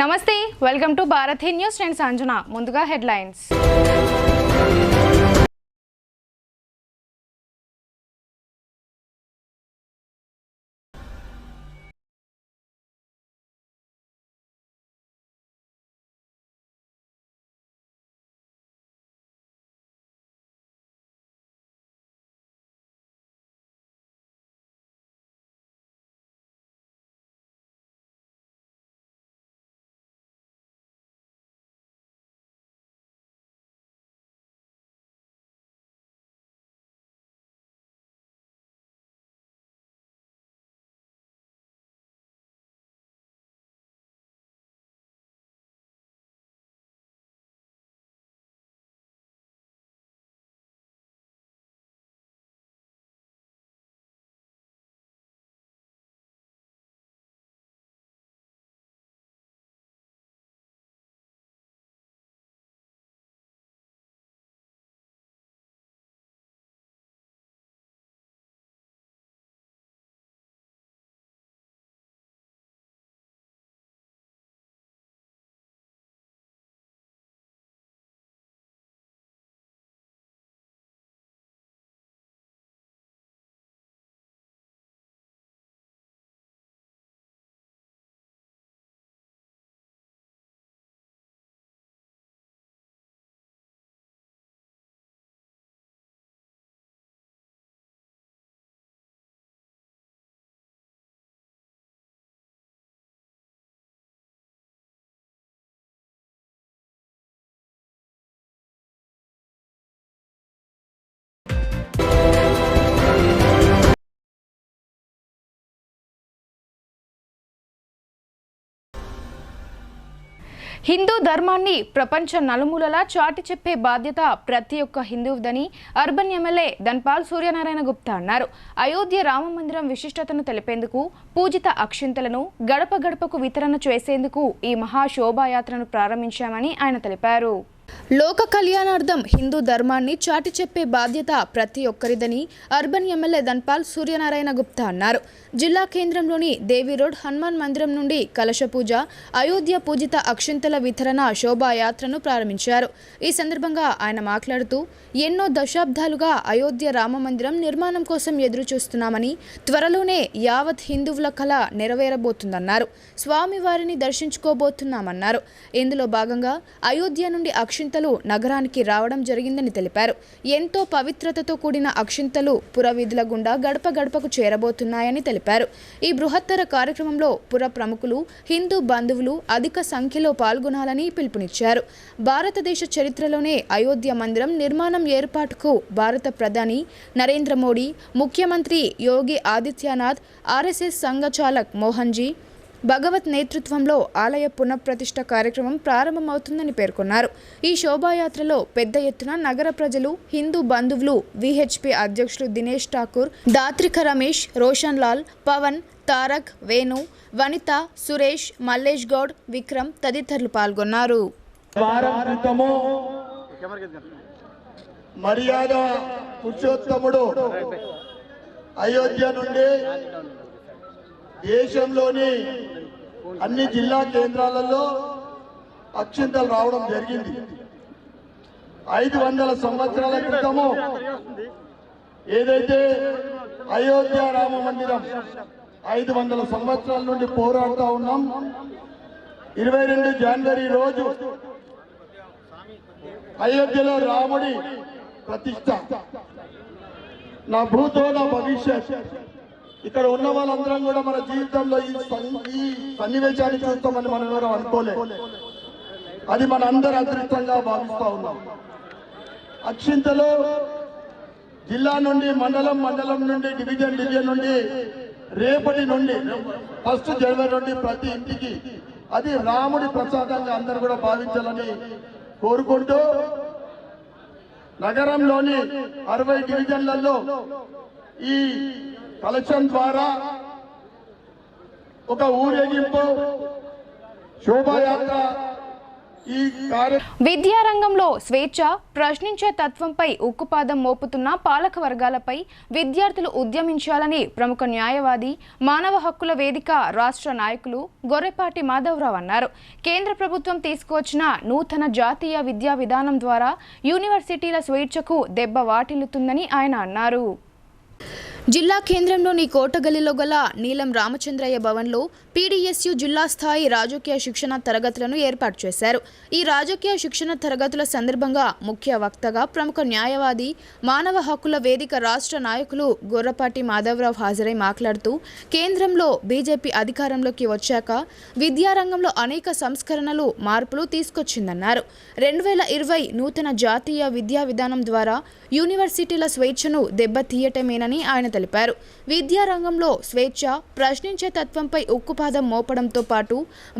నమస్తే welcome to Bharati news నేను సంజన ముందుగా హెడ్లైన్స్ హిందూ ధర్మాన్ని ప్రపంచ నలుమూలలా చాటి చెప్పే బాధ్యత ప్రతి ఒక్క హిందువుదని అర్బన్ ఎమ్మెల్యే ధన్పాల్ సూర్యనారాయణ గుప్తా అన్నారు. అయోధ్య రామ మందిరం విశిష్టతను తెలిపేందుకు పూజిత అక్షింతలను గడప గడపకు వితరణ చేసేందుకు ఈ మహా శోభాయాత్రను ప్రారంభించామని ఆయన తెలిపారు. లోక కళ్యాణార్థం హిందూ ధర్మాన్ని చాటి చెప్పే బాధ్యత ప్రతి ఒక్కరిదని అర్బన్ ఎమ్మెల్యే ధన్పాల్ సూర్యనారాయణ గుప్తా అన్నారు. జిల్లా కేంద్రంలోని దేవి రోడ్ హనుమాన్ మందిరం నుండి కలశ పూజ, అయోధ్య పూజిత అక్షింతల వితరణ శోభాయాత్రను ప్రారంభించారు. ఈ సందర్భంగా ఆయన మాట్లాడుతూ ఎన్నో దశాబ్దాలుగా అయోధ్య రామ మందిరం నిర్మాణం కోసం ఎదురు చూస్తున్నామని, త్వరలోనే యావత్ హిందువుల కళ నెరవేరబోతుందన్నారు. స్వామివారిని దర్శించుకోబోతున్నామన్నారు. ఇందులో భాగంగా అయోధ్య నుండి అక్షింతలు నగరానికి రావడం జరిగిందని తెలిపారు. ఎంతో పవిత్రతతో కూడిన అక్షింతలు పురవీధుల గుండా గడప గడపకు చేరబోతున్నాయని తెలిపారు. ఈ బృహత్తర కార్యక్రమంలో పుర ప్రముఖులు, హిందూ బంధువులు అధిక సంఖ్యలో పాల్గొనాలని పిలుపునిచ్చారు. భారతదేశ చరిత్రలోనే అయోధ్య మందిరం నిర్మాణం ఏర్పాటుకు భారత ప్రధాని నరేంద్ర మోడీ, ముఖ్యమంత్రి యోగి ఆదిత్యనాథ్, ఆర్ఎస్ఎస్ సంఘచాలక్ మోహన్జీ భగవత్ నేతృత్వంలో ఆలయ పునఃప్రతిష్ఠ కార్యక్రమం ప్రారంభమవుతుందని పేర్కొన్నారు. ఈ శోభాయాత్రలో పెద్ద ఎత్తున నగర ప్రజలు, హిందూ బంధువులు, విహెచ్పి అధ్యక్షులు దినేష్ ఠాకూర్, దాత్రిక రమేష్, రోషన్ లాల్, పవన్, తారక్, వేణు, వనిత, సురేష్, మల్లేష్ గౌడ్, విక్రమ్ తదితరులు పాల్గొన్నారు. మర్యాద పురుషోత్తముడు అయోధ్య నుండి దేశంలోని అన్ని జిల్లా కేంద్రాలలో అక్షింతలు రావడం జరిగింది. 500 సంవత్సరాల క్రితము ఏదైతే అయోధ్య రామ మందిరం 500 సంవత్సరాల నుండి పోరాడుతూ ఉన్నాం. 22 జనవరి రోజు అయోధ్యలో రాముడి ప్రతిష్ట. నా భూతో నా భవిష్యత్. ఇక్కడ ఉన్న వాళ్ళందరం కూడా మన జీవితంలో ఈ సన్నివేశాన్ని చూస్తామని మనం ఎవరో అనుకోలేదు. అది మన అందరి అదృష్టంగా భావిస్తూ ఉన్నాం. అక్షింతలో జిల్లా నుండి మండలం, మండలం నుండి డివిజన్, డివిజన్ నుండి రేపటి నుండి 1 జనవరి నుండి ప్రతి ఇంటికి అది రాముడి ప్రసాదంగా అందరూ కూడా భావించాలని కోరుకుంటూ నగరంలోని 60 డివిజన్లలో ఈ కలెక్షన్ ద్వారా ఒక ఊరేగింపు శోభాయాత్ర ఈ కార్య విద్యారంగంలో స్వేచ్ఛ, ప్రశ్నించే తత్వంపై ఉక్కుపాదం మోపుతున్న పాలక వర్గాలపై విద్యార్థులు ఉద్యమించాలని ప్రముఖ న్యాయవాది, మానవ హక్కుల వేదిక రాష్ట్ర నాయకులు గొర్రెపాటి మాధవరావు అన్నారు. కేంద్ర ప్రభుత్వం తీసుకువచ్చిన నూతన జాతీయ విద్యా విధానం ద్వారా యూనివర్సిటీల స్వేచ్ఛకు దెబ్బ వాటిల్లుతుందని ఆయన అన్నారు. జిల్లా కేంద్రంలోని కోటగల్లిలో గల నీలం రామచంద్రయ్య భవన్లో పీడీఎస్యు జిల్లా స్థాయి రాజకీయ శిక్షణ తరగతులను ఏర్పాటు చేశారు. ఈ రాజకీయ శిక్షణ తరగతుల సందర్భంగా ముఖ్య వక్తగా ప్రముఖ న్యాయవాది, మానవ హక్కుల వేదిక రాష్ట్ర నాయకులు గొర్రెపాటి మాధవరావు హాజరై మాట్లాడుతూ, కేంద్రంలో బీజేపీ అధికారంలోకి వచ్చాక విద్యారంగంలో అనేక సంస్కరణలు, మార్పులు తీసుకొచ్చిందన్నారు. 2020 నూతన జాతీయ విద్యా విధానం ద్వారా యూనివర్సిటీల స్వేచ్ఛను దెబ్బతీయటమేనని ఆయన తెలిపారు. విద్యారంగంలో స్వేచ్ఛ, ప్రశ్నించే తత్వంపై ఉక్కుపాదం మోపడంతో పాటు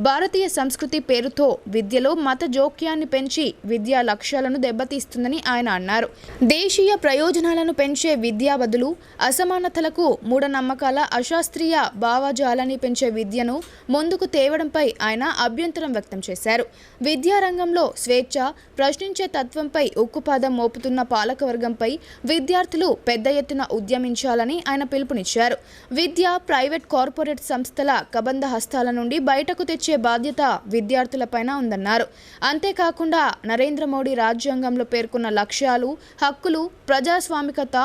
భారతీయ సంస్కృతి పేరుతో విద్యలో మత జోక్యాన్ని పెంచి విద్యా లక్ష్యాలను దెబ్బతీస్తుందని ఆయన అన్నారు. దేశీయ ప్రయోజనాలను పెంచే విద్యా బదులు అసమానతలకు, మూఢనమ్మకాల, అశాస్త్రీయ భావజాలాన్ని పెంచే విద్యను ముందుకు తేవడంపై ఆయన అభ్యంతరం వ్యక్తం చేశారు. విద్యారంగంలో స్వేచ్ఛ, ప్రశ్నించే తత్వంపై ఉక్కుపాదం మోపుతున్న పాలకవర్గంపై విద్యార్థులు పెద్ద ఎత్తున ఉద్యమించాలని ఆయన పిలుపునిచ్చారు. విద్య, ప్రైవేట్, కార్పొరేట్ సంస్థల కబంధ హస్తాల నుండి బయటకు తెచ్చే బాధ్యత విద్యార్థులపైన ఉందన్నారు. అంతేకాకుండా నరేంద్ర మోడీ రాజ్యాంగంలో పేర్కొన్న లక్ష్యాలు, హక్కులు, ప్రజాస్వామికత,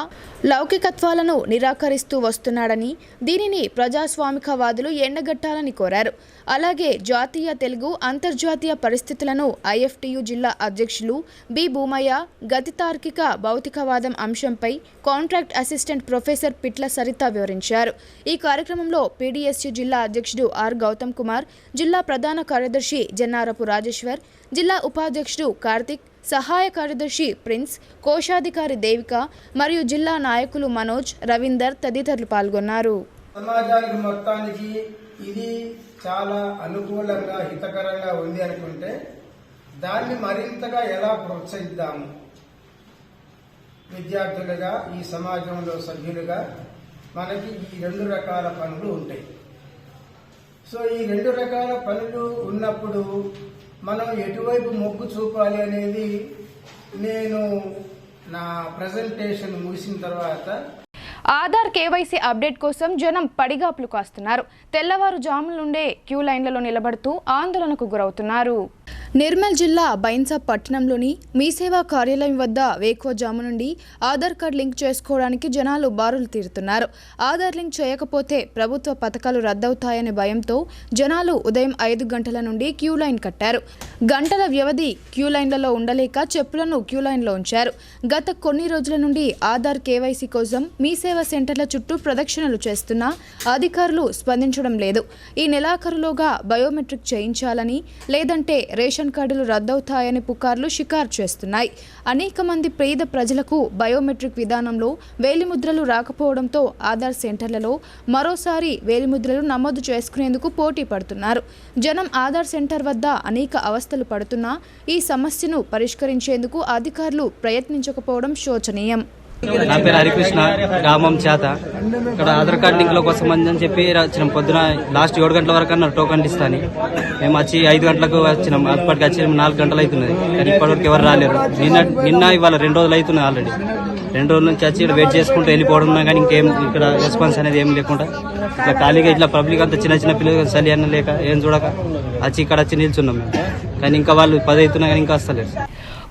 లౌకికత్వాలను నిరాకరిస్తూ వస్తున్నాడని, దీనిని ప్రజాస్వామికవాదులు ఎండగట్టాలని కోరారు. అలాగే జాతీయ, తెలుగు, అంతర్జాతీయ పరిస్థితులను ఐఎఫ్టియు జిల్లా అధ్యక్షులు బి భూమయ్య, గతి తార్కిక భౌతికవాదం అంశంపై కాంట్రాక్ట్ అసిస్టెంట్ ప్రొఫెసర్ పిట్ల సరిత వివరించారు. ఈ కార్యక్రమంలో పీడీఎస్యు జిల్లా అధ్యక్షుడు ఆర్ గౌతమ్ కుమార్, జిల్లా ప్రధాన కార్యదర్శి జన్నారపు రాజేశ్వర్, జిల్లా ఉపాధ్యక్షుడు కార్తిక్, సహాయ కార్యదర్శి ప్రిన్స్, కోశాధికారి దేవిక మరియు జిల్లా నాయకులు మనోజ్, రవీందర్ తదితరులు పాల్గొన్నారు. సమాజానికి మొత్తానికి ఇది చాలా అనుకూలంగా, హితకరంగా ఉంది అనుకుంటే దాన్ని మరింతగా ఎలా ప్రోత్సహిద్దాము? విద్యార్థులుగా, ఈ సమాజంలో సభ్యులుగా మనకి ఈ 2 రకాల పనులు ఉంటాయి. సో ఈ 2 రకాల పనులు ఉన్నప్పుడు మనం ఎటువైపు మొగ్గు చూపాలి అనేది నేను నా ప్రెజెంటేషన్ ముగిసిన తర్వాత ఆధార్ కేవైసీ అప్డేట్ కోసం జనం పడిగాపులు కాస్తున్నారు. తెల్లవారుజాముల నుండే క్యూ లైన్లలో నిలబడుతూ ఆందోళనకు గురవుతున్నారు. నిర్మల్ జిల్లా బైన్సా పట్టణంలోని మీ సేవా కార్యాలయం వద్ద వేకువజాము నుండి ఆధార్ కార్డు లింక్ చేసుకోవడానికి జనాలు బారులు తీరుతున్నారు. ఆధార్ లింక్ చేయకపోతే ప్రభుత్వ పథకాలు రద్దవుతాయనే భయంతో జనాలు ఉదయం 5 గంటల నుండి క్యూ లైన్ కట్టారు. గంటల వ్యవధి క్యూ లైన్లలో ఉండలేక చెప్పులను క్యూ లైన్లో ఉంచారు. గత కొన్ని రోజుల నుండి ఆధార్ కేవైసీ కోసం మీ సేవా సెంటర్ల చుట్టూ ప్రదక్షిణలు చేస్తున్నా అధికారులు స్పందించడం లేదు. ఈ నెలాఖరులోగా బయోమెట్రిక్ చేయించాలని, లేదంటే రేషన్ కార్డులు రద్దవుతాయని పుకార్లు షికారు చేస్తున్నాయి. అనేక మంది పేద ప్రజలకు బయోమెట్రిక్ విధానంలో వేలిముద్రలు రాకపోవడంతో ఆధార్ సెంటర్లలో మరోసారి వేలిముద్రలు నమోదు చేసుకునేందుకు పోటీ పడుతున్నారు. జనం ఆధార్ సెంటర్ వద్ద అనేక అవస్థలు పడుతున్నా ఈ సమస్యను పరిష్కరించేందుకు అధికారులు ప్రయత్నించకపోవడం శోచనీయం. నా పేరు హరికృష్ణ, గ్రామం చేత. ఇక్కడ ఆధార్ కార్డు లింక్ల కోసం అని చెప్పి వచ్చినాం. పొద్దున లాస్ట్ 7 గంటల వరకు అన్నారు టోకన్ ఇస్తాను. మేము వచ్చి 5 గంటలకు వచ్చినాం. అప్పటికి వచ్చి 4 గంటలు అవుతున్నది, కానీ ఇప్పటివరకు ఎవరు రాలేరు. నిన్న ఇవాళ 2 రోజులు అవుతున్నాయి. ఆల్రెడీ 2 రోజుల నుంచి వచ్చి ఇక్కడ వెయిట్ చేసుకుంటూ వెళ్ళిపోవడం, కానీ ఇంకేం ఇక్కడ రెస్పాన్స్ అనేది ఏం లేకుండా ఇట్లా ఖాళీగా ఇట్లా పబ్లిక్ అంతా చిన్న పిల్లలు చలి అన్న లేక ఏం చూడక వచ్చి ఇక్కడ వచ్చి నిల్చున్నాం మేము. కానీ ఇంకా వాళ్ళు 10 అవుతున్నా కానీ ఇంకా వస్తలేరు.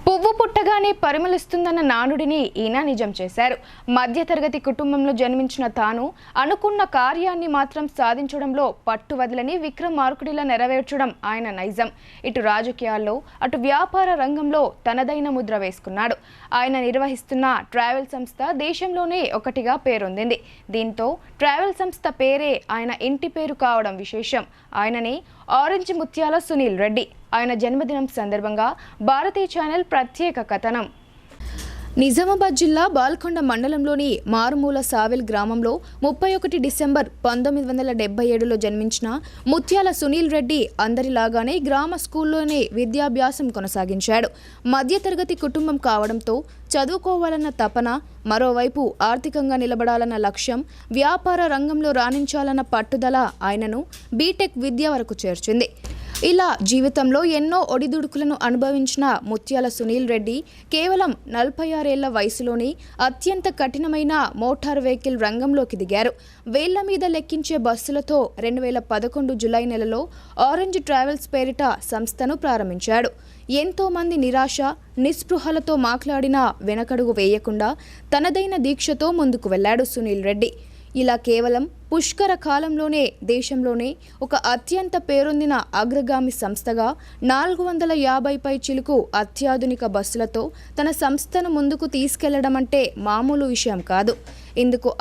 పువ్వు పుట్టగానే పరిమళిస్తుందన్న నానుడిని ఈయన నిజం చేశారు. మధ్యతరగతి కుటుంబంలో జన్మించిన తాను అనుకున్న కార్యాన్ని మాత్రం సాధించడంలో పట్టు వదలని విక్రమార్కుడిలా నెరవేర్చడం ఆయన నైజం. ఇటు రాజకీయాల్లో, అటు వ్యాపార రంగంలో తనదైన ముద్ర వేసుకున్నాడు. ఆయన నిర్వహిస్తున్న ట్రావెల్ సంస్థ దేశంలోనే ఒకటిగా పేరొందింది. దీంతో ట్రావెల్ సంస్థ పేరే ఆయన ఇంటి పేరు కావడం విశేషం. ఆయననే ఆరెంజ్ ముత్యాల సునీల్ రెడ్డి. ఆయన జన్మదినం సందర్భంగా భారతీ ఛానల్ ప్రత్యేక కథనం. నిజామాబాద్ జిల్లా బాల్కొండ మండలంలోని మారుమూల సావెల్ గ్రామంలో 31 డిసెంబర్ 1977లో జన్మించిన ముత్యాల సునీల్ రెడ్డి అందరిలాగానే గ్రామ స్కూల్లోనే విద్యాభ్యాసం కొనసాగించాడు. మధ్యతరగతి కుటుంబం కావడంతో చదువుకోవాలన్న తపన, మరోవైపు ఆర్థికంగా నిలబడాలన్న లక్ష్యం, వ్యాపార రంగంలో రాణించాలన్న పట్టుదల ఆయనను బీటెక్ విద్య వరకు చేర్చింది. ఇలా జీవితంలో ఎన్నో ఒడిదుడుకులను అనుభవించిన ముత్యాల సునీల్ రెడ్డి కేవలం 46 ఏళ్ల వయసులోనే అత్యంత కఠినమైన మోటార్ వెహికల్ రంగంలోకి దిగారు. వేళ్ల మీద లెక్కించే బస్సులతో 2011 జులై నెలలో ఆరెంజ్ ట్రావెల్స్ పేరిట సంస్థను ప్రారంభించాడు. ఎంతో మంది నిరాశ నిస్పృహలతో మాట్లాడినా వెనకడుగు వేయకుండా తనదైన దీక్షతో ముందుకు వెళ్లాడు సునీల్ రెడ్డి. ఇలా కేవలం పుష్కర కాలంలోనే దేశంలోనే ఒక అత్యంత పేరొందిన అగ్రగామి సంస్థగా 450 పై చిలుకు అత్యాధునిక బస్సులతో తన సంస్థను ముందుకు తీసుకెళ్లడం అంటే మామూలు విషయం కాదు. ఇందుకు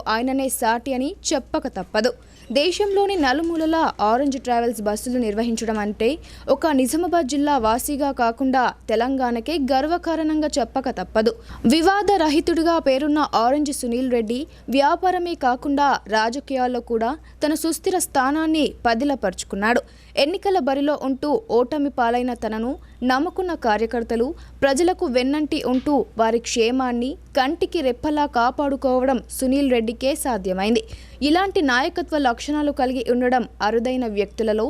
ఆయననే సాటి అని చెప్పక తప్పదు. దేశంలోని నలుమూలలా ఆరెంజ్ ట్రావెల్స్ బస్సులు నిర్వహించడం అంటే ఒక నిజామాబాద్ జిల్లా వాసిగా కాకుండా తెలంగాణకే గర్వకారణంగా చెప్పక తప్పదు. వివాద రహితుడిగా పేరున్న ఆరెంజ్ సునీల్ రెడ్డి వ్యాపారమే కాకుండా రాజకీయాల్లో కూడా తన సుస్థిర స్థానాన్ని పదిలపరుచుకున్నాడు. ఎన్నికల బరిలో ఉంటూ ఓటమి పాలైన తనను నమ్ముకున్న కార్యకర్తలు ప్రజలకు వెన్నంటి ఉంటూ వారి క్షేమాన్ని కంటికి రెప్పలా కాపాడుకోవడం సునీల్ రెడ్డికే సాధ్యమైంది. ఇలాంటి నాయకత్వ లక్షణాలు కలిగి ఉండడం అరుదైన వ్యక్తులలో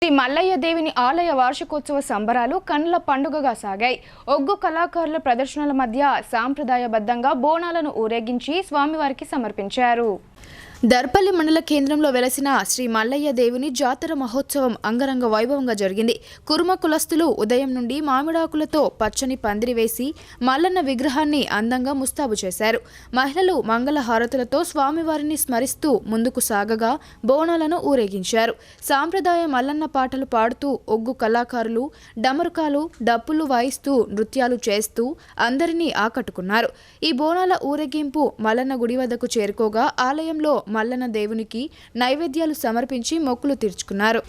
శ్రీ మల్లయ్య దేవిని ఆలయ వార్షికోత్సవ సంబరాలు కన్నుల పండుగగా సాగాయి. ఒగ్గు కళాకారుల ప్రదర్శనల మధ్య సాంప్రదాయబద్ధంగా బోనాలను ఊరేగించి స్వామివారికి సమర్పించారు. దర్పల్లి మండల కేంద్రంలో వెలసిన శ్రీ మల్లయ్య దేవుని జాతర మహోత్సవం అంగరంగ వైభవంగా జరిగింది. కురుమ కులస్తులు ఉదయం నుండి మామిడాకులతో పచ్చని పందిరి వేసి మల్లన్న విగ్రహాన్ని అందంగా ముస్తాబు చేశారు. మహిళలు మంగళ హారతులతో స్వామివారిని స్మరిస్తూ ముందుకు సాగగా బోనాలను ఊరేగించారు. సాంప్రదాయ మల్లన్న పాటలు పాడుతూ ఒగ్గు కళాకారులు డమరుకాలు డప్పులు వాయిస్తూ నృత్యాలు చేస్తూ అందరినీ ఆకట్టుకున్నారు. ఈ బోనాల ఊరేగింపు మల్లన్న గుడి వద్దకు చేరుకోగా ఆలయంలో మల్లన్న దేవునికి నైవేద్యాలు సమర్పించి మొక్కులు తీర్చుకున్నారు.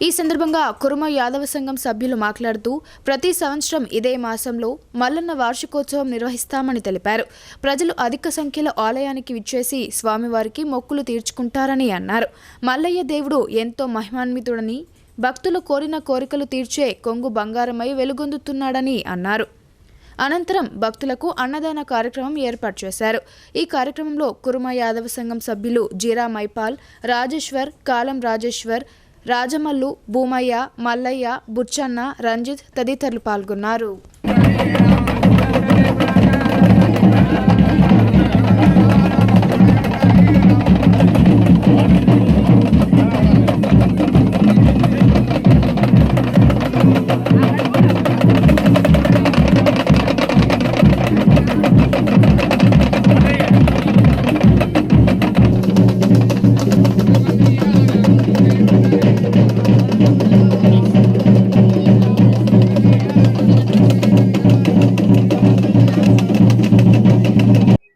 ఈ సందర్భంగా కురుమ యాదవ సంఘం సభ్యులు మాట్లాడుతూ ప్రతి సంవత్సరం ఇదే మాసంలో మల్లన్న వార్షికోత్సవం నిర్వహిస్తామని తెలిపారు. ప్రజలు అధిక సంఖ్యలో ఆలయానికి విచ్చేసి స్వామివారికి మొక్కులు తీర్చుకుంటారని అన్నారు. మల్లయ్య దేవుడు ఎంతో మహిమాన్వితుడని భక్తులు కోరిన కోరికలు తీర్చే కొంగు బంగారమై వెలుగొందుతున్నాడని అన్నారు. అనంతరం భక్తులకు అన్నదాన కార్యక్రమం ఏర్పాటు చేశారు. ఈ కార్యక్రమంలో కురుమ యాదవ సంఘం సభ్యులు జీరా మైపాల్, రాజేశ్వర్, కాలం రాజేశ్వర్, రాజమల్లు, భూమయ్య, మల్లయ్య, బుచ్చన్న, రంజిత్ తదితరులు పాల్గొన్నారు.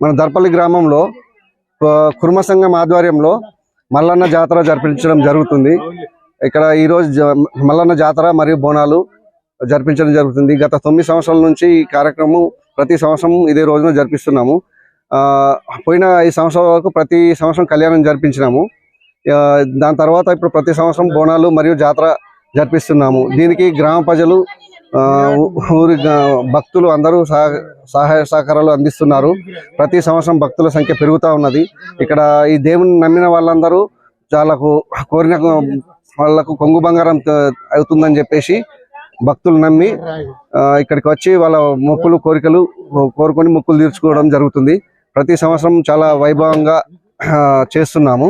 మన దర్పల్లి గ్రామంలో కుర్మ సంఘం ఆధ్వర్యంలో మల్లన్న జాతర జరిపించడం జరుగుతుంది. ఇక్కడ ఈరోజు మల్లన్న జాతర మరియు బోనాలు జరిపించడం జరుగుతుంది. గత 9 సంవత్సరాల నుంచి ఈ కార్యక్రమం ప్రతి సంవత్సరం ఇదే రోజున జరిపిస్తున్నాము. పోయిన 5 సంవత్సరాల వరకు ప్రతి సంవత్సరం కళ్యాణం జరిపించినాము. దాని తర్వాత ఇప్పుడు ప్రతి సంవత్సరం బోనాలు మరియు జాతర జరిపిస్తున్నాము. దీనికి గ్రామ ప్రజలు ఊరి భక్తులు అందరూ సహాయ సహకారాలు అందిస్తున్నారు. ప్రతి సంవత్సరం భక్తుల సంఖ్య పెరుగుతూ ఉన్నది. ఇక్కడ ఈ దేవుని నమ్మిన వాళ్ళందరూ కోరిన వాళ్ళకు కొంగు బంగారం అవుతుందని చెప్పేసి భక్తులు నమ్మి ఇక్కడికి వచ్చి వాళ్ళ మొక్కులు కోరికలు కోరుకొని మొక్కులు తీర్చుకోవడం జరుగుతుంది. ప్రతి సంవత్సరం చాలా వైభవంగా చేస్తున్నాము.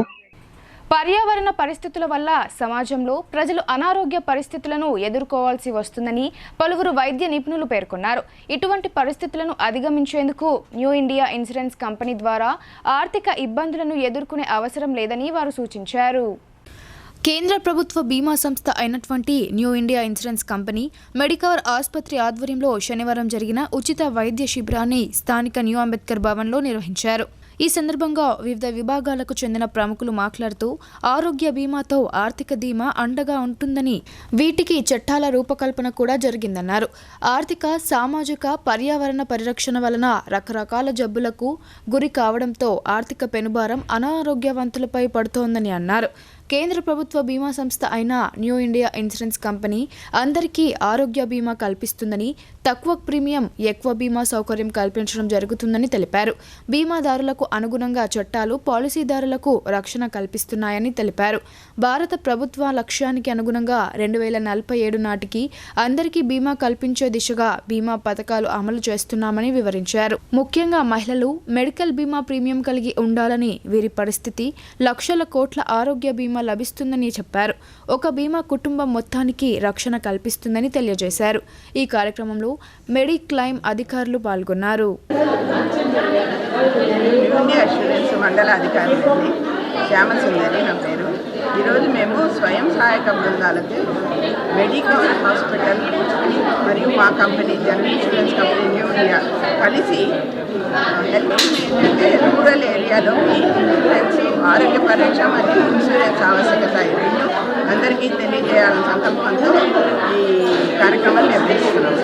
పర్యావరణ పరిస్థితుల వల్ల సమాజంలో ప్రజలు అనారోగ్య పరిస్థితులను ఎదుర్కోవాల్సి వస్తుందని పలువురు వైద్య నిపుణులు పేర్కొన్నారు. ఇటువంటి పరిస్థితులను అధిగమించేందుకు న్యూ ఇండియా ఇన్సూరెన్స్ కంపెనీ ద్వారా ఆర్థిక ఇబ్బందులను ఎదుర్కొనే అవసరం లేదని వారు సూచించారు. కేంద్ర ప్రభుత్వ బీమా సంస్థ అయినటువంటి new India insurance company Medicover ఆసుపత్రి ఆధ్వర్యంలో శనివారం జరిగిన ఉచిత వైద్య శిబిరాన్ని స్థానిక న్యూ అంబేద్కర్ భవన్లో నిర్వహించారు. ఈ సందర్భంగా వివిధ విభాగాలకు చెందిన ప్రముఖులు మాట్లాడుతూ ఆరోగ్య బీమాతో ఆర్థిక ధీమా అండగా ఉంటుందని, వీటికి చట్టాల రూపకల్పన కూడా జరిగిందన్నారు. ఆర్థిక, సామాజిక, పర్యావరణ పరిరక్షణ వలన రకరకాల జబ్బులకు గురి కావడంతో ఆర్థిక పెనుభారం అనారోగ్యవంతులపై పడుతోందని అన్నారు. కేంద్ర ప్రభుత్వ బీమా సంస్థ అయిన న్యూ ఇండియా ఇన్సూరెన్స్ కంపెనీ అందరికీ ఆరోగ్య బీమా కల్పిస్తుందని, తక్కువ ప్రీమియం ఎక్కువ బీమా సౌకర్యం కల్పించడం జరుగుతుందని తెలిపారు. బీమాదారులకు అనుగుణంగా చట్టాలు పాలసీదారులకు రక్షణ కల్పిస్తున్నాయని తెలిపారు. భారత ప్రభుత్వ లక్ష్యానికి అనుగుణంగా 2047 నాటికి అందరికీ బీమా కల్పించే దిశగా బీమా పథకాలు అమలు చేస్తున్నామని వివరించారు. ముఖ్యంగా మహిళలు మెడికల్ బీమా ప్రీమియం కలిగి ఉండాలని, వీరి పరిస్థితి లక్షల కోట్ల ఆరోగ్య బీమా లభిస్తుందని చెప్పారు. ఒక బీమా కుటుంబం మొత్తానికి రక్షణ కల్పిస్తుందని తెలియజేశారు. ఈ కార్యక్రమంలో మెడిక్లైమ్ అధికారులు పాల్గొన్నారు. అష్యూరెన్స్ మండల అధికారి శ్యామసుందరి నా పేరు. ఈరోజు మేము స్వయం సహాయక బృందాలకు మెడికవర్ హాస్పిటల్ మరియు మా company general insurance company new India కలిసి ఏంటంటే రూరల్ ఏరియాలో ఇన్సూరెన్స్, ఆరోగ్య పరీక్ష మరియు ఇన్సూరెన్స్ ఆవశ్యకత రెండు అందరికీ తెలియజేయాలని సంకల్పంతో ఈ కార్యక్రమాలు నిర్వహిస్తున్నాం.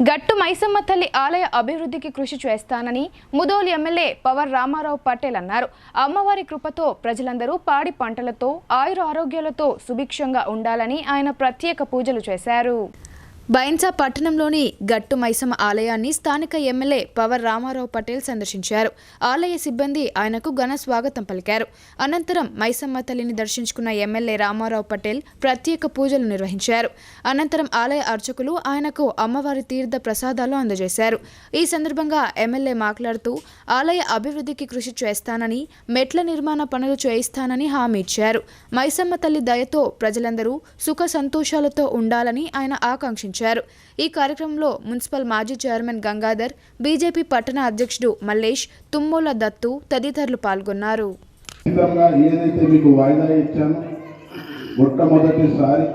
గట్టు మైసమ్మ తల్లి ఆలయ అభివృద్ధికి కృషి చేస్తానని ముదోల్ ఎమ్మెల్యే పవర్ రామారావు పటేల్ అన్నారు. అమ్మవారి కృపతో ప్రజలందరూ పాడి పంటలతో ఆయుర ఆరోగ్యాలతో సుభిక్షంగా ఉండాలని ఆయన ప్రత్యేక పూజలు చేశారు. బైన్సా పట్టణంలోని గట్టు మైసమ్మ ఆలయాన్ని స్థానిక ఎమ్మెల్యే పవర్ రామారావు పటేల్ సందర్శించారు. ఆలయ సిబ్బంది ఆయనకు ఘన స్వాగతం పలికారు. అనంతరం మైసమ్మ తల్లిని దర్శించుకున్న ఎమ్మెల్యే రామారావు పటేల్ ప్రత్యేక పూజలు నిర్వహించారు. అనంతరం ఆలయ అర్చకులు ఆయనకు అమ్మవారి తీర్థ ప్రసాదాలు అందజేశారు. ఈ సందర్భంగా ఎమ్మెల్యే మాట్లాడుతూ ఆలయ అభివృద్ధికి కృషి చేస్తానని, మెట్ల నిర్మాణ పనులు చేయిస్తానని హామీ ఇచ్చారు. మైసమ్మ తల్లి దయతో ప్రజలందరూ సుఖ సంతోషాలతో ఉండాలని ఆయన ఆకాంక్షించారు. ఈ కార్యక్రమంలో మున్సిపల్ మాజీ చైర్మన్ గంగాధర్, బీజేపీ పట్టణ అధ్యక్షుడు మల్లేష్, తుమ్మోల దత్తు తదితరులు పాల్గొన్నారు. ఏదైతే మీకు వాయిదా ఇచ్చానో మొట్టమొదటిసారి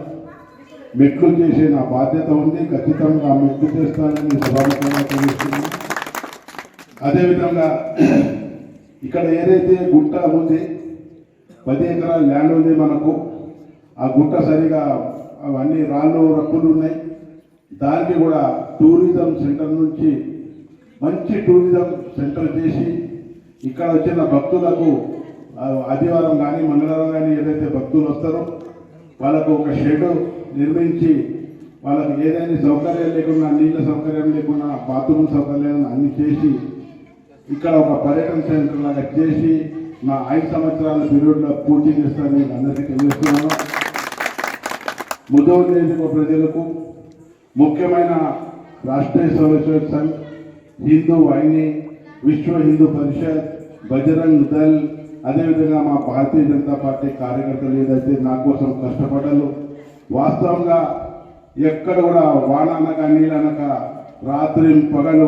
మెట్లు చేసే నా బాధ్యత ఉంది. ఖచ్చితంగా మెట్లు చేస్తానని సభాముఖంగా తెలుస్తున్నాను. అదేవిధంగా ఇక్కడ ఏదైతే గుంట ఉంది, 10 ఎకరాల ల్యాండ్ ఉంది మనకు. ఆ గుంట సరిగా అవన్నీ రాళ్ళు రప్పులు ఉన్నాయి. దానికి కూడా టూరిజం సెంటర్ నుంచి మంచి టూరిజం సెంటర్ చేసి ఇక్కడ వచ్చిన భక్తులకు ఆదివారం కానీ మంగళవారం కానీ ఏదైతే భక్తులు వస్తారో వాళ్ళకు ఒక షెడ్ నిర్మించి వాళ్ళకి ఏదైనా సౌకర్యం లేకుండా, నీళ్ళ సౌకర్యం లేకుండా, బాత్రూమ్ సౌకర్యం అన్ని చేసి ఇక్కడ ఒక పర్యటన సెంటర్ లాగా చేసి నా 5 సంవత్సరాల పీరియడ్లో పూర్తి చేస్తానని అందరికీ తెలియజేస్తున్నాను. ముదోల్ నియోజకవర్గ ప్రజలకు ముఖ్యమైన రాష్ట్రీయ స్వయం సంఘ్, హిందూ వాహిని, విశ్వ హిందూ పరిషత్, బజరంగ్ దళ్, అదేవిధంగా మా భారతీయ జనతా పార్టీ కార్యకర్తలు ఏదైతే నా కోసం కష్టపడ్డారు, వాస్తవంగా ఎక్కడ కూడా వాననక నీళ్ళనక రాత్రి పగలు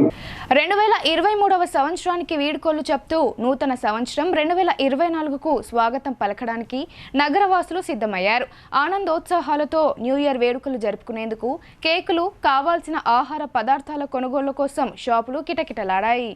2023వ సంవత్సరానికి వీడ్కోలు చెప్తూ నూతన సంవత్సరం 2024కు స్వాగతం పలకడానికి నగరవాసులు సిద్ధమయ్యారు. ఆనందోత్సాహాలతో న్యూ ఇయర్ వేడుకలు జరుపుకునేందుకు కేకులు, కావాల్సిన ఆహార పదార్థాల కొనుగోలు కోసం షాపులు కిటకిటలాడాయి.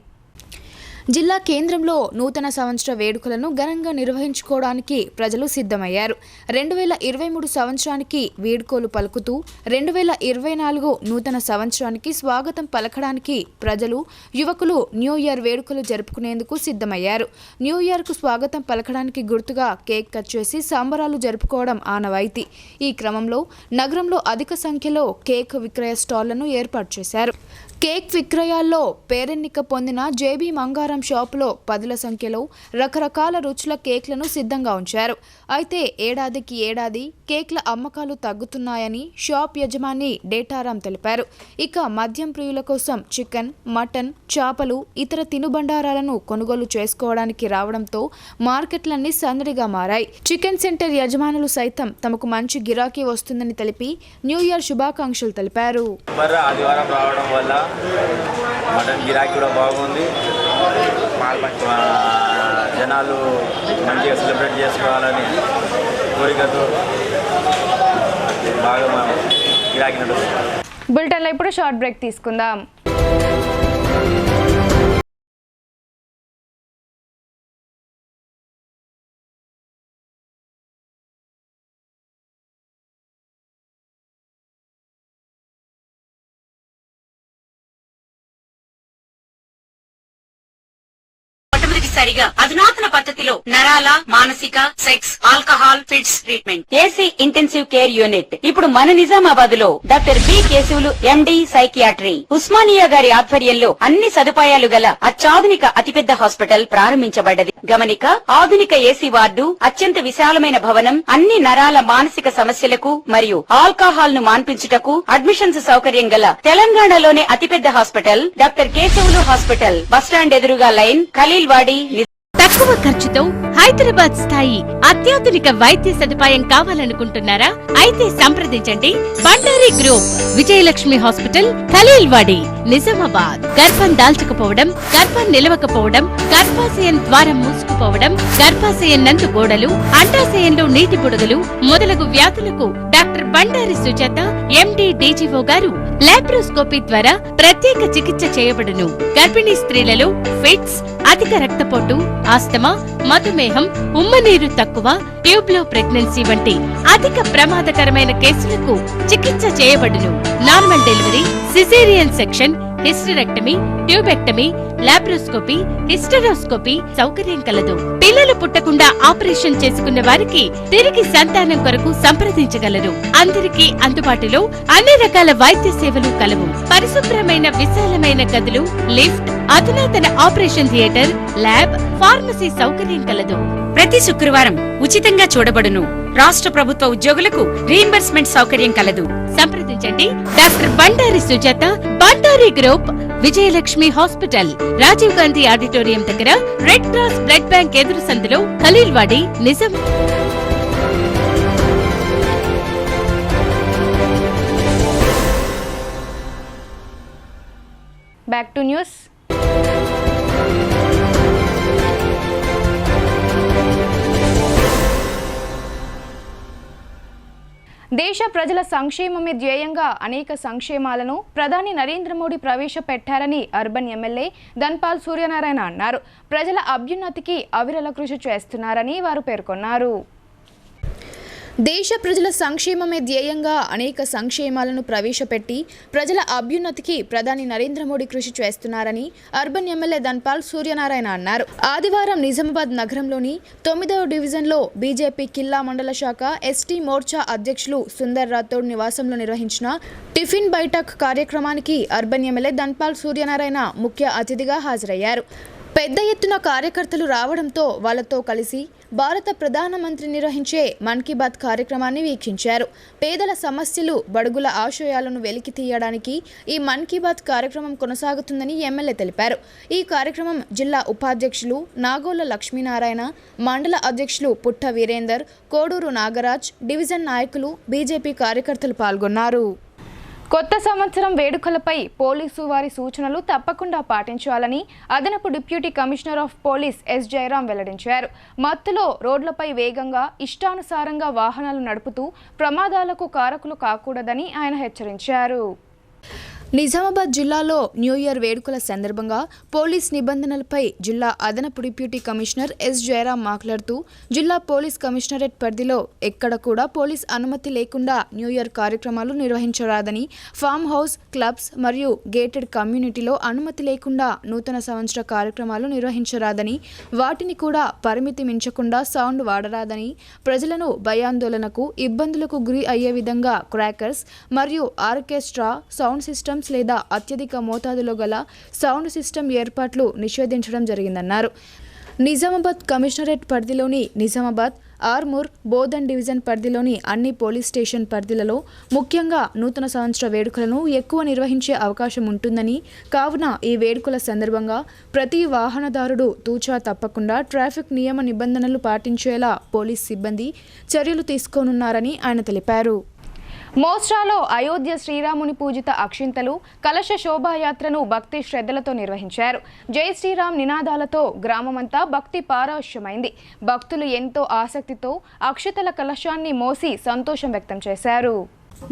జిల్లా కేంద్రంలో నూతన సంవత్సర వేడుకలను ఘనంగా నిర్వహించుకోవడానికి ప్రజలు సిద్ధమయ్యారు. 2023 సంవత్సరానికి వీడ్కోలు పలుకుతూ 2024 నూతన సంవత్సరానికి స్వాగతం పలకడానికి ప్రజలు, యువకులు న్యూ ఇయర్ వేడుకలు జరుపుకునేందుకు సిద్ధమయ్యారు. న్యూ ఇయర్కు స్వాగతం పలకడానికి గుర్తుగా కేక్ కట్ చేసి సంబరాలు జరుపుకోవడం ఆనవాయితీ. ఈ క్రమంలో నగరంలో అధిక సంఖ్యలో కేక్ విక్రయ స్టాళ్లను ఏర్పాటు చేశారు. కేక్ విక్రయాల్లో పేరెన్నిక పొందిన జేబీ మంగారం షాపులో 10ల సంఖ్యలో రకరకాల రుచుల కేక్లను సిద్ధంగా ఉంచారు. అయితే ఏడాదికి ఏడాది కేక్ల అమ్మకాలు తగ్గుతున్నాయని షాప్ యజమాని డేటారాం తెలిపారు. ఇక మద్యం ప్రియుల కోసం చికెన్, మటన్, చేపలు, ఇతర తినుబండారాలను కొనుగోలు చేసుకోవడానికి రావడంతో మార్కెట్లన్నీ సందడిగా మారాయి. చికెన్ సెంటర్ యజమానులు సైతం తమకు మంచి గిరాకీ వస్తుందని తెలిపి న్యూ ఇయర్ శుభాకాంక్షలు తెలిపారు. ఆదివారం రావడం వల్ల మటన్ గిరాకీ కూడా బాగుంది. జనాలు మంచిగా సెలబ్రేట్ చేసుకోవాలని కోరికతో బాగా మనం గిరాకీ నడుస్తుంది. బులెటిన్లో ఇప్పుడు షార్ట్ బ్రేక్ తీసుకుందాం. సరిగా అధునాతన పద్ధతిలో నరాల మానసిక sex alcohol fits treatment AC intensive care unit ఇప్పుడు మన నిజామాబాద్ లో doctor B Keshavulu MD psychiatry Osmania గారి ఆధ్వర్యంలో అన్ని సదుపాయాలు గల అత్యాధునిక అతిపెద్ద హాస్పిటల్ ప్రారంభించబడ్డది. గమనిక ఆధునిక ఏసీ వార్డు, అత్యంత విశాలమైన భవనం, అన్ని నరాల మానసిక సమస్యలకు మరియు ఆల్కహాల్ ను మాన్పించుటకు అడ్మిషన్స్ సౌకర్యం గల తెలంగాణలోనే అతిపెద్ద hospital doctor Keshavulu hospital. Bus stand ఎదురుగా లైన్, ఖలీల్వాడి. తక్కువ ఖర్చుతో హైదరాబాద్ స్థాయి అత్యాధునిక వైద్య సదుపాయం కావాలనుకుంటున్నారా? అయితే సంప్రదించండి బండారి గ్రూప్, విజయలక్ష్మి హాస్పిటల్, ఖలీల్వాడి, నిజామాబాద్. గర్భం దాల్చకపోవడం, గర్భం నిలవకపోవడం, గర్భాశయం ద్వారం మూసుకుపోవడం, గర్భాశయం నందు గోడలు, అండాశయంలో నీటి బుడగలు మొదలగు వ్యాధులకు డాక్టర్ బండారి సుజాత ఎండి డీజీఓ గారు లాప్రోస్కోపీ ద్వారా ప్రత్యేక చికిత్స చేయబడును. గర్భిణీ స్త్రీలలో ఫిట్స్, అధిక రక్తపోటు, ఆస్తమా, మధుమేహం, ఉమ్మనీరు తక్కువ, ట్యూబ్లో ప్రెగ్నెన్సీ వంటి అధిక ప్రమాదకరమైన కేసులకు చికిత్స చేయబడును. Normal delivery, caesarean section, hysterectomy, tubectomy, laparoscopy, hysteroscopy సౌకర్యం కలదు. పిల్లలు పుట్టకుండా ఆపరేషన్ చేసుకున్న వారికి తిరిగి సంతానం కొరకు సంప్రదించగలరు. అందరికీ అందుబాటులో అన్ని రకాల వైద్య సేవలు కలవు. పరిశుభ్రమైన విశాలమైన గదులు, లిఫ్ట్, అధునాతన ఆపరేషన్ థియేటర్, ల్యాబ్, ఫార్మసీ సౌకర్యం కలదు. ప్రతి శుక్రవారం ఉచితంగా చూడబడును. రాష్ట్ర ప్రభుత్వ ఉద్యోగులకు రీయింబర్స్మెంట్ సౌకర్యం కలదు. సంప్రదించండి doctor Bandari Sujatha, Bandari group, Vijayalakshmi hospital, Rajiv Gandhi auditorium దగ్గర, రెడ్ క్రాస్ బ్లడ్ బ్యాంక్ ఎదురు సందులో, Khaleelwadi, Nizam. Back to news. దేశ ప్రజల సంక్షేమమే ధ్యేయంగా అనేక సంక్షేమాలను ప్రధాని నరేంద్ర మోడీ ప్రవేశపెట్టారని అర్బన్ ఎమ్మెల్యే ధన్పాల్ సూర్యనారాయణ అన్నారు. ప్రజల అభ్యున్నతికి అవిరళ కృషి చేస్తున్నారని వారు పేర్కొన్నారు. దేశ ప్రజల సంక్షేమమే ధ్యేయంగా అనేక సంక్షేమాలను ప్రవేశపెట్టి ప్రజల అభ్యున్నతికి ప్రధాని నరేంద్ర మోడీ కృషి చేస్తున్నారని అర్బన్ ఎమ్మెల్యే ధన్పాల్ సూర్యనారాయణ అన్నారు. ఆదివారం నిజామాబాద్ నగరంలోని 9వ డివిజన్లో బీజేపీ కిల్లా మండల శాఖ ఎస్టీ మోర్చా అధ్యక్షులు సుందర్ రాథోడ్ నివాసంలో నిర్వహించిన టిఫిన్ బైఠక్ కార్యక్రమానికి అర్బన్ ఎమ్మెల్యే ధన్పాల్ సూర్యనారాయణ ముఖ్య అతిథిగా హాజరయ్యారు. పెద్ద ఎత్తున కార్యకర్తలు రావడంతో వాళ్లతో కలిసి భారత ప్రధానమంత్రి నిర్వహించే మన్ కీ బాత్ కార్యక్రమాన్ని వీక్షించారు. పేదల సమస్యలు, బడుగుల ఆశయాలను వెలికి తీయడానికి ఈ మన్ కీ బాత్ కార్యక్రమం కొనసాగుతుందని ఎమ్మెల్యే తెలిపారు. ఈ కార్యక్రమం జిల్లా ఉపాధ్యక్షులు నాగోల లక్ష్మీనారాయణ, మండల అధ్యక్షులు పుట్ట వీరేందర్, కోడూరు నాగరాజ్, డివిజన్ నాయకులు, బీజేపీ కార్యకర్తలు పాల్గొన్నారు. కొత్త సంవత్సరం వేడుకలపై పోలీసు వారి సూచనలు తప్పకుండా పాటించాలని అదనపు deputy commissioner of police S Jayaram వెల్లడించారు. మత్తులో రోడ్లపై వేగంగా ఇష్టానుసారంగా వాహనాలు నడుపుతూ ప్రమాదాలకు కారకులు కాకూడదని ఆయన హెచ్చరించారు. నిజామాబాద్ జిల్లాలో న్యూ ఇయర్ వేడుకల సందర్భంగా పోలీస్ నిబంధనలపై జిల్లా అదనపు డిప్యూటీ కమిషనర్ ఎస్ జయరాం మాట్లాడుతూ జిల్లా పోలీస్ కమిషనరేట్ పరిధిలో ఎక్కడ కూడా పోలీస్ అనుమతి లేకుండా న్యూ ఇయర్ కార్యక్రమాలు నిర్వహించరాదని, ఫామ్ హౌస్, క్లబ్స్ మరియు గేటెడ్ కమ్యూనిటీలో అనుమతి లేకుండా నూతన సంవత్సర కార్యక్రమాలు నిర్వహించరాదని, వాటిని కూడా పరిమితి మించకుండా సౌండ్ వాడరాదని, ప్రజలను భయాందోళనకు, ఇబ్బందులకు గురి అయ్యే విధంగా క్రాకర్స్ మరియు ఆర్కెస్ట్రా, సౌండ్ సిస్టమ్స్ లేదా అత్యధిక మోతాదులో గల సౌండ్ సిస్టమ్ ఏర్పాట్లు నిషేధించడం జరిగిందన్నారు. నిజామాబాద్ కమిషనరేట్ పరిధిలోని నిజామాబాద్, ఆర్మూర్, బోధన్ డివిజన్ పరిధిలోని అన్ని పోలీస్ స్టేషన్ పరిధిలలో ముఖ్యంగా నూతన సంవత్సర వేడుకలను ఎక్కువ నిర్వహించే అవకాశం ఉంటుందని, కావున ఈ వేడుకల సందర్భంగా ప్రతి వాహనదారుడు తూచా తప్పకుండా ట్రాఫిక్ నియమ నిబంధనలు పాటించేలా పోలీస్ సిబ్బంది చర్యలు తీసుకోనున్నారని ఆయన తెలిపారు. మోస్రాలో అయోధ్య శ్రీరాముని పూజిత అక్షింతలు కలశ శోభాయాత్రను భక్తి శ్రద్ధలతో నిర్వహించారు. జై శ్రీరామ్ నినాదాలతో గ్రామమంతా భక్తి పారవశ్యమైంది. భక్తులు ఎంతో ఆసక్తితో అక్షతల కలశాన్ని మోసి సంతోషం వ్యక్తం చేశారు.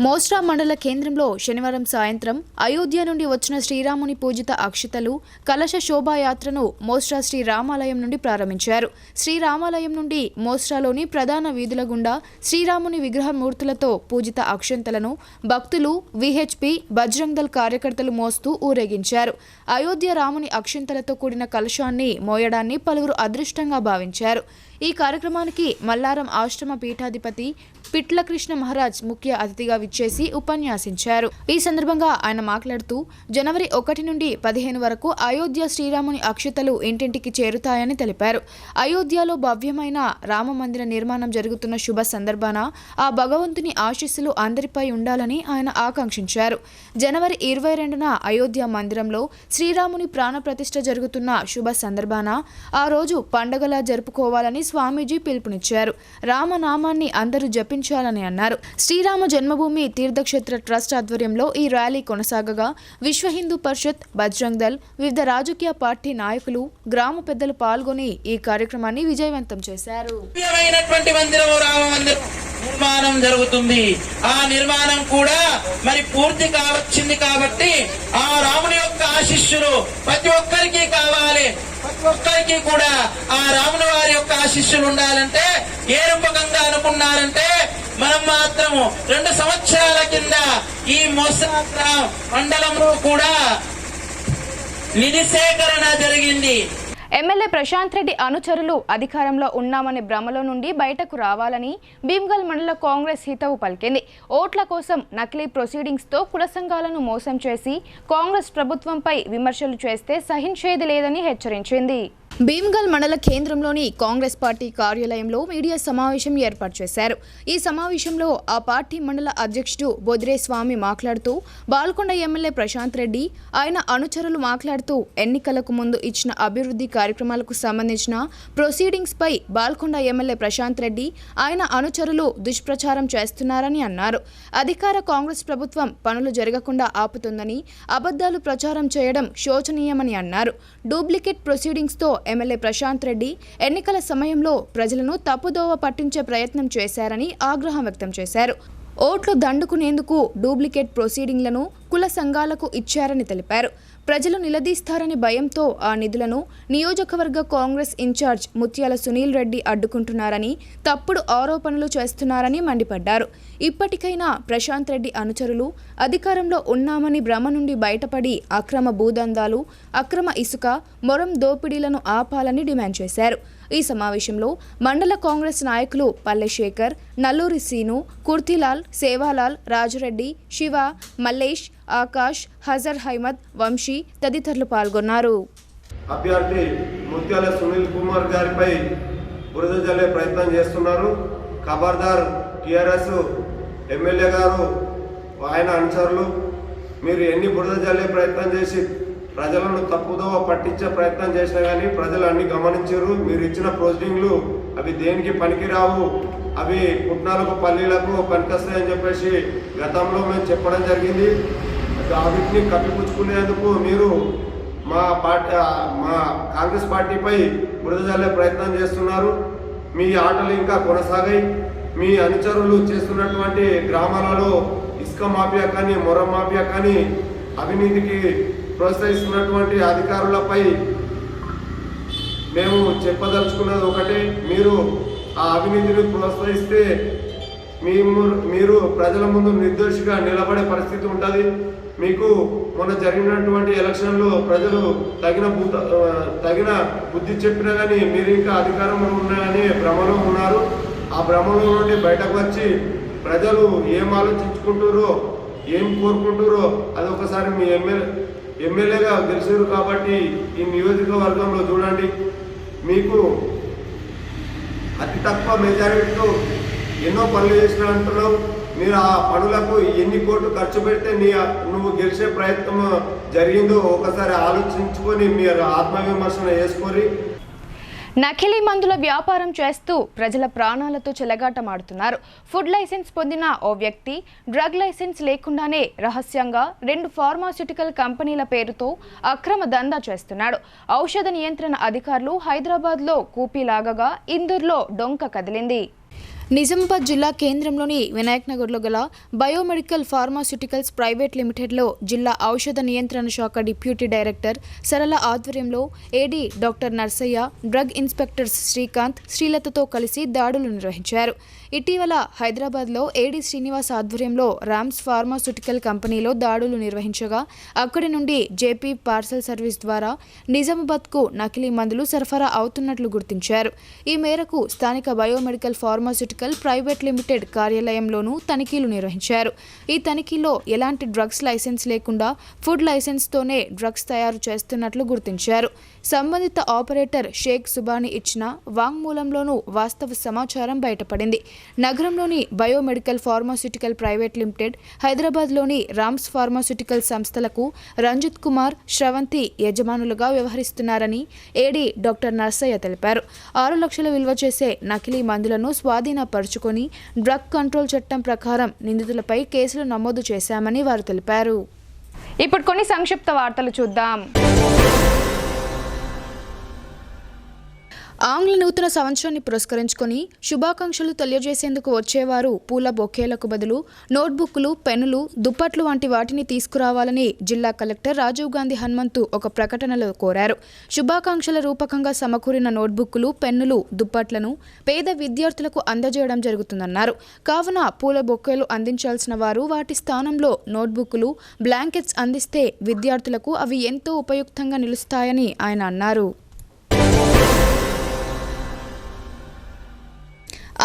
మోస్రా మండల కేంద్రంలో శనివారం సాయంత్రం అయోధ్య నుండి వచ్చిన శ్రీరాముని పూజిత అక్షతలు కలశ శోభాయాత్రను మోస్రా శ్రీరామాలయం నుండి ప్రారంభించారు. శ్రీరామాలయం నుండి మోస్రాలోని ప్రధాన వీధుల గుండా శ్రీరాముని విగ్రహమూర్తులతో పూజిత అక్షంతలను భక్తులు, విహెచ్పి, బజరంగ్ దళ్ కార్యకర్తలు మోస్తూ ఊరేగించారు. అయోధ్య రాముని అక్షంతలతో కూడిన కలశాన్ని మోయడాన్ని పలువురు అదృష్టంగా భావించారు. ఈ కార్యక్రమానికి మల్లారం ఆశ్రమ పీఠాధిపతి పిట్ల కృష్ణ మహారాజ్ ముఖ్య అతిథిగా విచ్చేసి ఉపన్యాసించారు. ఈ సందర్భంగా ఆయన మాట్లాడుతూ జనవరి 1 నుండి 15 వరకు అయోధ్య శ్రీరాముని అక్షతలు ఇంటింటికి చేరుతాయని తెలిపారు. అయోధ్యలో భవ్యమైన రామ మందిర నిర్మాణం జరుగుతున్న శుభ సందర్భాన ఆ భగవంతుని ఆశీస్సులు అందరిపై ఉండాలని ఆయన ఆకాంక్షించారు. జనవరి 22న అయోధ్య మందిరంలో శ్రీరాముని ప్రాణప్రతిష్ఠ జరుగుతున్న శుభ సందర్భాన ఆ రోజు పండగలా జరుపుకోవాలని స్వామీజీ పిలుపునిచ్చారు. రామనామాన్ని అందరూ జపించాలని అన్నారు. శ్రీరామ జన్మభూమి తీర్థక్షేత్ర ట్రస్ట్ ఆధ్వర్యంలో ఈ ర్యాలీ కొనసాగగా విశ్వ హిందూ పరిషత్, బజరంగ్ దళ్, వివిధ రాజకీయ పార్టీ నాయకులు, గ్రామ పెద్దలు పాల్గొని ఈ కార్యక్రమాన్ని విజయవంతం చేశారు. నిర్మాణం జరుగుతుంది. ఆ నిర్మాణం కూడా మరి పూర్తి కావచ్చింది కాబట్టి ఆ రాముని యొక్క ఆశీస్సులు ప్రతి ఒక్కరికి కావాలి. ప్రతి ఒక్కరికి కూడా ఆ రాముని వారి యొక్క ఆశీస్సులు ఉండాలంటే ఏ రూపకంగా అనుకున్నారంటే మనం మాత్రము 2 సంవత్సరాల కింద ఈ మోస్రా మండలంలో కూడా నిధి సేకరణ జరిగింది. ఎమ్మెల్యే ప్రశాంత్ రెడ్డి అనుచరులు అధికారంలో ఉన్నామనే భ్రమలో నుండి బయటకు రావాలని భీమ్గల్ మండల కాంగ్రెస్ హితవు పలికింది. ఓట్ల కోసం నకిలీ ప్రొసీడింగ్స్తో కుల సంఘాలను మోసం చేసి కాంగ్రెస్ ప్రభుత్వంపై విమర్శలు చేస్తే సహించేది లేదని హెచ్చరించింది. భీమ్గల్ మండల కేంద్రంలోని కాంగ్రెస్ పార్టీ కార్యాలయంలో మీడియా సమావేశం ఏర్పాటు చేశారు. ఈ సమావేశంలో ఆ పార్టీ మండల అధ్యక్షుడు బొద్రే స్వామి మాట్లాడుతూ బాల్కొండ ఎమ్మెల్యే ప్రశాంత్ రెడ్డి, ఆయన అనుచరులు మాట్లాడుతూ ఎన్నికలకు ముందు ఇచ్చిన అభివృద్ధి కార్యక్రమాలకు సంబంధించిన ప్రొసీడింగ్స్ పై బాల్కొండ ఎమ్మెల్యే ప్రశాంత్ రెడ్డి, ఆయన అనుచరులు దుష్ప్రచారం చేస్తున్నారని అన్నారు. అధికార కాంగ్రెస్ ప్రభుత్వం పనులు జరగకుండా ఆపుతుందని, అబద్ధాలు ప్రచారం చేయడం శోచనీయమని అన్నారు. డూప్లికేట్ ప్రొసీడింగ్స్తో ఎమ్మెల్యే ప్రశాంత్ రెడ్డి ఎన్నికల సమయంలో ప్రజలను తప్పుదోవ పట్టించే ప్రయత్నం చేశారని ఆగ్రహం వ్యక్తం చేశారు. ఓట్లు దండుకునేందుకు డూప్లికేట్ ప్రొసీడింగ్లను కుల సంఘాలకు ఇచ్చారని తెలిపారు. ప్రజలు నిలదీస్తారని భయంతో ఆ నిధులను నియోజకవర్గ కాంగ్రెస్ ఇన్ఛార్జ్ ముత్యాల సునీల్ రెడ్డి అడ్డుకుంటున్నారని, తప్పుడు ఆరోపణలు చేస్తున్నారని మండిపడ్డారు. ఇప్పటికైనా ప్రశాంత్ రెడ్డి అనుచరులు అధికారంలో ఉన్నామని భ్రమ నుండి బయటపడి అక్రమ భూదందాలు, అక్రమ ఇసుక, మొరం దోపిడీలను ఆపాలని డిమాండ్ చేశారు. ఈ సమావేశంలో మండల కాంగ్రెస్ నాయకులు పల్లె శేఖర్, నల్లూరి సీను, కుర్తిలాల్, సేవాలాల్, రాజురెడ్డి, శివ, మల్లేష్, ఆకాష్, హజర్ అహ్మద్, వంశీ తదితరులు పాల్గొన్నారు. అభ్యర్థి ముత్యాల సునీల్ కుమార్ గారిపై బురద జల్లే ప్రయత్నం చేస్తున్నారు. ఖబర్దార్ టిఆర్ఎస్ ఎమ్మెల్యే గారు, ఆయన అనుచరులు, మీరు ఎన్ని బురద జల్లే ప్రయత్నం చేసి ప్రజలను తప్పుదోవ పట్టించే ప్రయత్నం చేసినా కానీ ప్రజలు అన్ని గమనించారు. మీరు ఇచ్చిన ప్రొసీడింగ్లు అవి దేనికి పనికిరావు, అవి పుట్నాలకు పల్లీలకు పనికొస్తాయని చెప్పేసి గతంలో మేము చెప్పడం జరిగింది. వీటిని కప్పిపుచ్చుకునేందుకు మీరు మా కాంగ్రెస్ పార్టీపై బురద జల్లే ప్రయత్నం చేస్తున్నారు. మీ ఆటలు ఇంకా కొనసాగాయి. మీ అనుచరులు చేస్తున్నటువంటి గ్రామాలలో ఇసుక మాఫియా కానీ, మొరం మాఫియా కానీ, అవినీతికి ప్రోత్సహిస్తున్నటువంటి అధికారులపై మేము చెప్పదలుచుకున్నది ఒకటే, మీరు ఆ అవినీతిని ప్రోత్సహిస్తే మీరు ప్రజల ముందు నిర్దోషిగా నిలబడే పరిస్థితి ఉంటుంది. మీకు మొన్న జరిగినటువంటి ఎలక్షన్లో ప్రజలు తగిన బుద్ధి చెప్పినా కానీ మీరు ఇంకా అధికారంలో ఉన్నాయని భ్రమలో ఉన్నారు. ఆ భ్రమలో నుండి బయటకు వచ్చి ప్రజలు ఏం ఆలోచించుకుంటారో, ఏం కోరుకుంటారో అది ఒకసారి మీ ఎమ్మెల్యేగా గెలిచారు కాబట్టి ఈ నియోజకవర్గంలో చూడండి. మీకు అతి తక్కువ మెజారిటీతో ఎన్నో పనులు చేసిన అంటున్నావు. మీరు ఆ పనులకు ఎన్ని కోట్లు ఖర్చు పెడితే నువ్వు గెలిచే ప్రయత్నం జరిగిందో ఒకసారి ఆలోచించుకొని మీరు ఆత్మవిమర్శన చేసుకొని. నకిలీ మందుల వ్యాపారం చేస్తూ ప్రజల ప్రాణాలతో చెలగాటమాడుతున్నారు. ఫుడ్ లైసెన్స్ పొందిన ఓ వ్యక్తి డ్రగ్ లైసెన్స్ లేకుండానే రహస్యంగా 2 ఫార్మాస్యూటికల్ కంపెనీల పేరుతో అక్రమ దందా చేస్తున్నాడు. ఔషధ నియంత్రణ అధికారులు హైదరాబాద్లో కూపీలాగగా ఇందూర్లో డొంక కదిలింది. నిజామాబాద్ జిల్లా కేంద్రంలోని వినాయక్ నగర్లో గల బయోమెడికల్ ఫార్మాస్యూటికల్స్ ప్రైవేట్ లిమిటెడ్లో జిల్లా ఔషధ నియంత్రణ శాఖ డిప్యూటీ డైరెక్టర్ సరళ ఆధ్వర్యంలో AD doctor Narsaiah, drug inspectors Srikanth, శ్రీలతతో కలిసి దాడులు నిర్వహించారు. ఇటీవల హైదరాబాద్లో ఏడీ శ్రీనివాస్ ఆధ్వర్యంలో రామ్స్ ఫార్మాస్యూటికల్ కంపెనీలో దాడులు నిర్వహించగా అక్కడి నుండి జేపీ పార్సల్ సర్వీస్ ద్వారా నిజామాబాద్కు నకిలీ మందులు సరఫరా అవుతున్నట్లు గుర్తించారు. ఈ మేరకు స్థానిక బయోమెడికల్ ఫార్మాస్యూటికల్ ప్రైవేట్ లిమిటెడ్ కార్యాలయంలోనూ తనిఖీలు నిర్వహించారు. ఈ తనిఖీలో ఎలాంటి డ్రగ్స్ లైసెన్స్ లేకుండా ఫుడ్ లైసెన్స్తోనే డ్రగ్స్ తయారు చేస్తున్నట్లు గుర్తించారు. సంబంధిత ఆపరేటర్ షేక్ సుబాని ఇచ్చిన వాంగ్మూలంలోనూ వాస్తవ సమాచారం బయటపడింది. నగరంలోని బయోమెడికల్ ఫార్మాస్యూటికల్ ప్రైవేట్ లిమిటెడ్, హైదరాబాద్లోని రామ్స్ ఫార్మాస్యూటికల్ సంస్థలకు రంజిత్ కుమార్, శ్రవంతి యజమానులుగా వ్యవహరిస్తున్నారని ఏడీ డాక్టర్ నర్సయ్య తెలిపారు. 6 లక్షల విలువ చేసే నకిలీ మందులను స్వాధీనపరుచుకొని డ్రగ్ కంట్రోల్ చట్టం ప్రకారం నిందితులపై కేసులు నమోదు చేశామని వారు తెలిపారు. ఇప్పుడు కొన్ని సంక్షిప్త వార్తలు చూద్దాం. ఆంగ్ల నూతన సంవత్సరాన్ని పురస్కరించుకొని శుభాకాంక్షలు తెలియజేసేందుకు వచ్చేవారు పూల బొకేలకు బదులు నోట్బుక్లు, పెన్నులు, దుప్పట్లు వంటి వాటిని తీసుకురావాలని జిల్లా కలెక్టర్ రాజీవ్ గాంధీ హనుమంతు ఒక ప్రకటనలో కోరారు. శుభాకాంక్షల రూపకంగా సమకూరిన నోట్బుక్లు, పెన్నులు, దుప్పట్లను పేద విద్యార్థులకు అందజేయడం జరుగుతుందన్నారు. కావున పూల బొకేలు అందించాల్సిన వారు వాటి స్థానంలో నోట్బుక్లు, బ్లాంకెట్స్ అందిస్తే విద్యార్థులకు అవి ఎంతో ఉపయుక్తంగా నిలుస్తాయని ఆయన అన్నారు.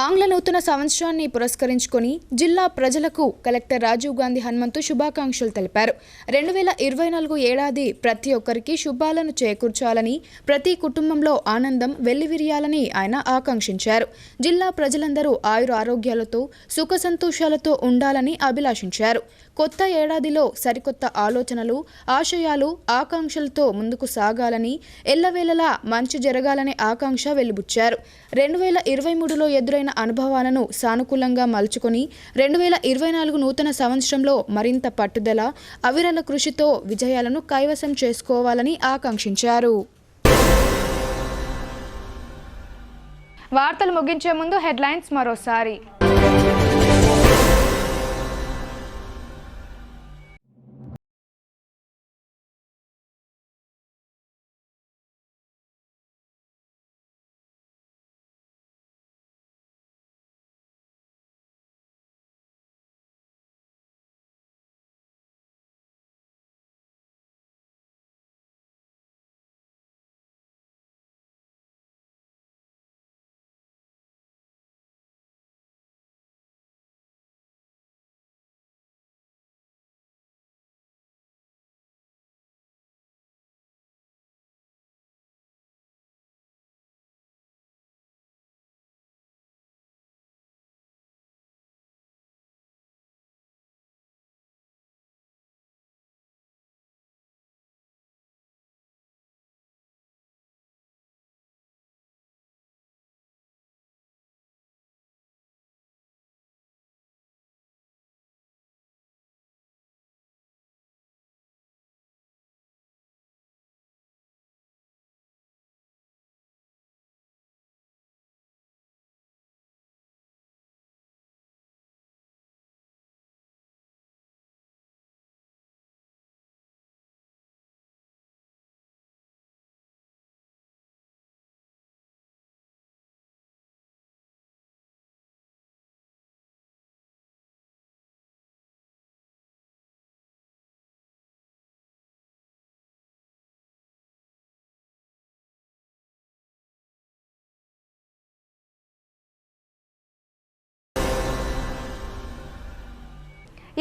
ఆంగ్ల నూతన సంవత్సరాన్ని పురస్కరించుకొని జిల్లా ప్రజలకు కలెక్టర్ రాజీవ్ గాంధీ హనుమంతు శుభాకాంక్షలు తెలిపారు. 2024 ఏడాది ప్రతి ఒక్కరికి శుభాలను చేకూర్చాలని, ప్రతి కుటుంబంలో ఆనందం వెల్లివిరియాలని ఆయన ఆకాంక్షించారు. జిల్లా ప్రజలందరూ ఆయుర ఆరోగ్యాలతో, సుఖ సంతోషాలతో ఉండాలని అభిలాషించారు. కొత్త ఏడాదిలో సరికొత్త ఆలోచనలు, ఆశయాలు, ఆకాంక్షలతో ముందుకు సాగాలని, ఎల్లవేళలా మంచి జరగాలనే ఆకాంక్ష వెలిబుచ్చారు. 2023లో ఎదురైన అనుభవాలను సానుకూలంగా మలుచుకొని 2024 నూతన సంవత్సరంలో మరింత పట్టుదల, అవిరల కృషితో విజయాలను కైవసం చేసుకోవాలని ఆకాంక్షించారు. వార్తలు ముగించే ముందు హెడ్లైన్స్ మరోసారి.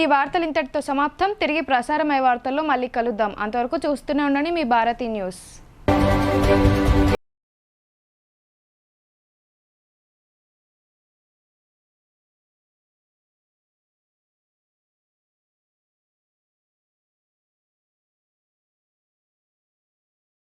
ఈ వార్తలు ఇంతటితో సమాప్తం. తిరిగి ప్రసారమయ్యే వార్తల్లో మళ్ళీ కలుద్దాం. అంతవరకు చూస్తూనే ఉండండి మీ భారతీ న్యూస్.